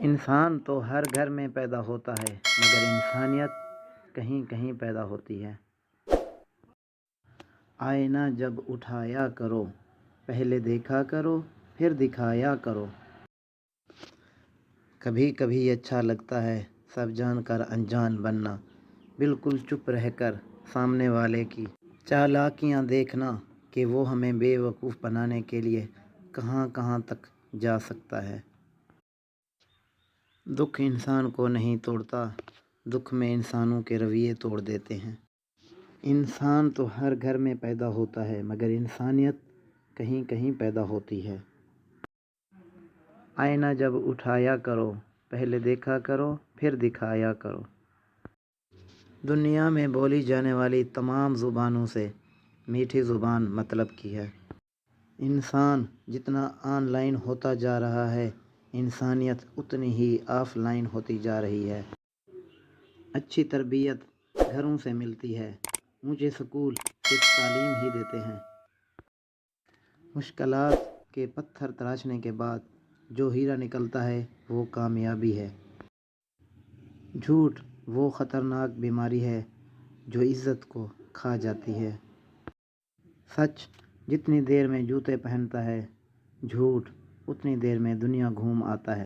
انسان تو ہر گھر میں پیدا ہوتا ہے مگر انسانیت کہیں کہیں پیدا ہوتی ہے۔ آئینہ جب اٹھایا کرو پہلے دیکھا کرو پھر دکھایا کرو۔ کبھی کبھی اچھا لگتا ہے سب جان کر انجان بننا، بالکل چپ رہ کر سامنے والے کی چالاکیاں دیکھنا کہ وہ ہمیں بے وقوف بنانے کے لیے کہاں کہاں تک جا سکتا ہے۔ دکھ انسان کو نہیں توڑتا، دکھ میں انسانوں کے رویے توڑ دیتے ہیں۔ انسان تو ہر گھر میں پیدا ہوتا ہے مگر انسانیت کہیں کہیں پیدا ہوتی ہے۔ آئینہ جب اٹھایا کرو پہلے دیکھا کرو پھر دکھایا کرو۔ دنیا میں بولی جانے والی تمام زبانوں سے میٹھی زبان مطلب کی ہے۔ انسان جتنا آن لائن ہوتا جا رہا ہے، انسانیت اتنی ہی آف لائن ہوتی جا رہی ہے۔ اچھی تربیت گھروں سے ملتی ہے، اونچے اسکول صرف تعلیم ہی دیتے ہیں۔ مشکلات کے پتھر تراشنے کے بعد جو ہیرا نکلتا ہے وہ کامیابی ہے۔ جھوٹ وہ خطرناک بیماری ہے جو عزت کو کھا جاتی ہے۔ سچ جتنی دیر میں جوتے پہنتا ہے، جھوٹ اتنی دیر میں دنیا گھوم آتا ہے۔